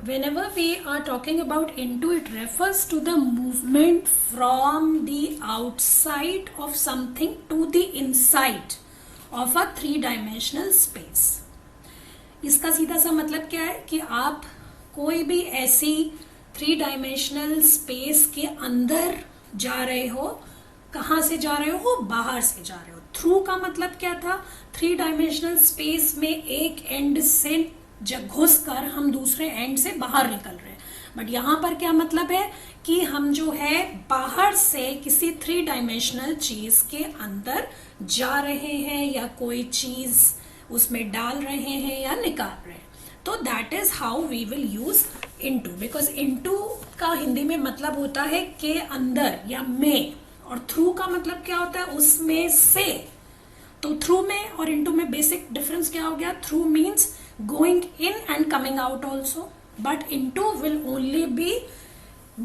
whenever we are talking about into, it refers to the movement from the outside of something to the inside of a 3-dimensional space. इसका सीधा सा मतलब क्या है कि आप कोई भी ऐसी 3-dimensional space के अंदर जा रहे हो. कहाँ से जा रहे हो? बाहर से जा रहे हो. थ्रू का मतलब क्या था? 3-dimensional space में एक एंड से घुस कर हम दूसरे एंड से बाहर निकल रहे हैं. बट यहाँ पर क्या मतलब है कि हम जो है बाहर से किसी 3-dimensional चीज के अंदर जा रहे हैं या कोई चीज उसमें डाल रहे हैं या निकाल रहे हैं. तो that is how we will use into. Because into का हिंदी में मतलब होता है के अंदर या में, और थ्रू का मतलब क्या होता है? उसमें से. तो थ्रू में और इनटू में बेसिक डिफरेंस क्या हो गया? Through means going in and coming out also, but into will only be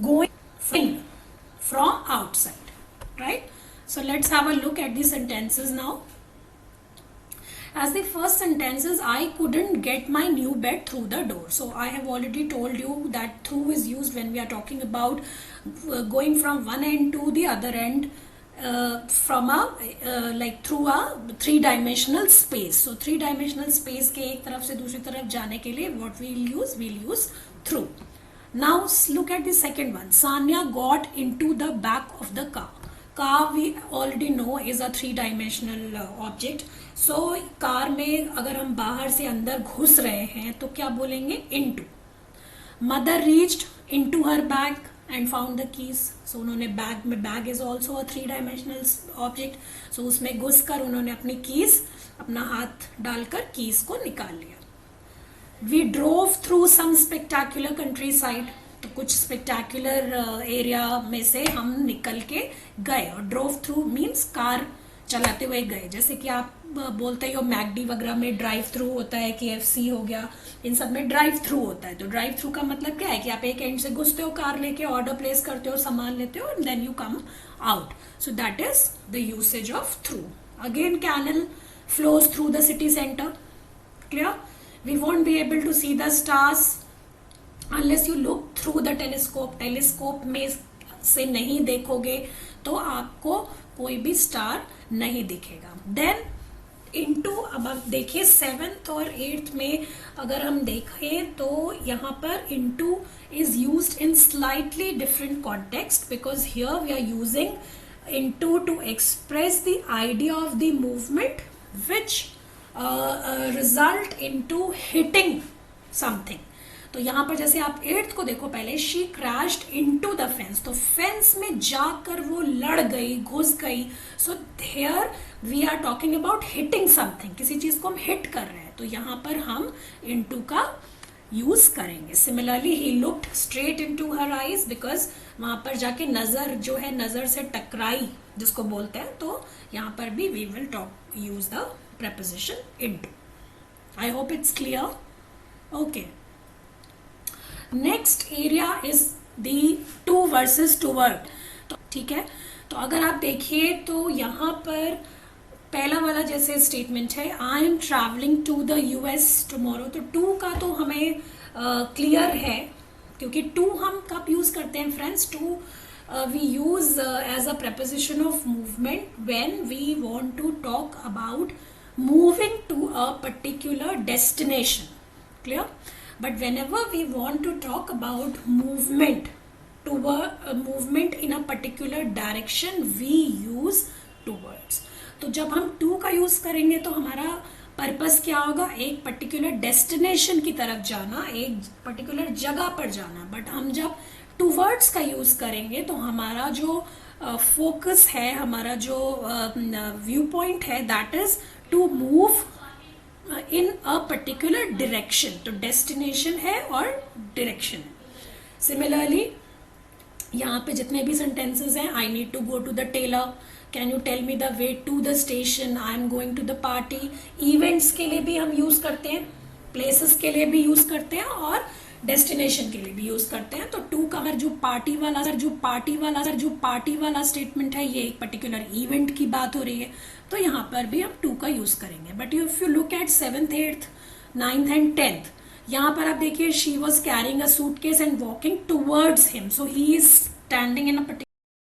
going in from outside, right? So let's have a look at the sentences now. As the first sentence is, I couldn't get my new bed through the door. So I have already told you that through is used when we are talking about going from one end to the other end, from a like through a 3-dimensional space. So 3-dimensional space के एक तरफ से दूसरी तरफ जाने के लिए what we'll use through. Now look at the second one. Sanya got into the back of the car. Car we already know is a 3-dimensional object. So car में अगर हम बाहर से अंदर घुस रहे हैं तो क्या बोलेंगे? into. Mother reached into her bag and found the keys. So उन्होंने बैग में, bag is also a 3-dimensional object. So उसमें घुस कर उन्होंने अपनी कीज, अपना हाथ डालकर कीज को निकाल लिया. We drove through some spectacular countryside. तो कुछ स्पेक्टैक्युलर एरिया में से हम निकल के गए. और ड्रोव थ्रू मीन्स कार चलाते हुए गए. जैसे कि आप बोलते हो मैकडी वगैरह में ड्राइव थ्रू होता है, KFC हो गया, इन सब में ड्राइव थ्रू होता है. तो ड्राइव थ्रू का मतलब क्या है कि आप एक एंड से घुसते हो कार लेके, ऑर्डर प्लेस करते हो, सामान लेते हो, and then you come out. So that is the usage of through. Again canal flows through the city centre. Clear? We won't be able to see the stars unless you look through the telescope. Telescope में से नहीं देखोगे तो आपको कोई भी star नहीं दिखेगा. देन इनटू, अब आप देखिए 7th और 8th में अगर हम देखें तो यहाँ पर into is used in slightly different context, because here we are using into to express the idea of the movement which result into hitting something. तो यहाँ पर जैसे आप 8th को देखो पहले, she crashed into the fence. तो fence में जाकर वो लड़ गई, घुस गई. So here we are talking about hitting something. किसी चीज को हम हिट कर रहे हैं, तो यहाँ पर हम इनटू का यूज करेंगे. Similarly he looked straight into her eyes, because वहां पर जाके नजर जो है नजर से टकराई जिसको बोलते हैं. तो यहाँ पर भी we will use the preposition into. I hope it's clear. Okay. Next area is the to versus toward. तो ठीक है, तो अगर आप देखिए तो यहाँ पर पहला वाला जैसे स्टेटमेंट है, I am travelling to the US tomorrow. तो टू का तो हमें क्लियर है, क्योंकि टू हम कब यूज करते हैं friends? To we use as a preposition of movement when we want to talk about moving to a particular destination. Clear? But whenever we want to talk about movement movement in a particular direction, we use two words. तो जब हम to का use करेंगे तो हमारा purpose क्या होगा? एक पर्टिकुलर डेस्टिनेशन की तरफ जाना, एक पर्टिकुलर जगह पर जाना. बट हम जब टू वर्ड्स का यूज करेंगे तो हमारा जो फोकस है, हमारा जो व्यू पॉइंट है, that is to move in a particular direction. तो डेस्टिनेशन है और डायरेक्शन है. सिमिलरली यहाँ पे जितने भी सेंटेंसेस हैं, I need to go to the tailor, can you tell me the way to the station, I am going to the party. Events के लिए भी हम यूज करते हैं, प्लेसेस के लिए भी यूज करते हैं, और डेस्टिनेशन के लिए भी यूज करते हैं. तो टू का अगर जो पार्टी वाला स्टेटमेंट है, ये एक पर्टिकुलर इवेंट की बात हो रही है, तो यहाँ पर भी हम टू का यूज करेंगे. But if you look at 7th, 8th, 9th and 10th, यहाँ पर आप देखिए she was carrying a suitcase and walking towards him, so he is standing in a particular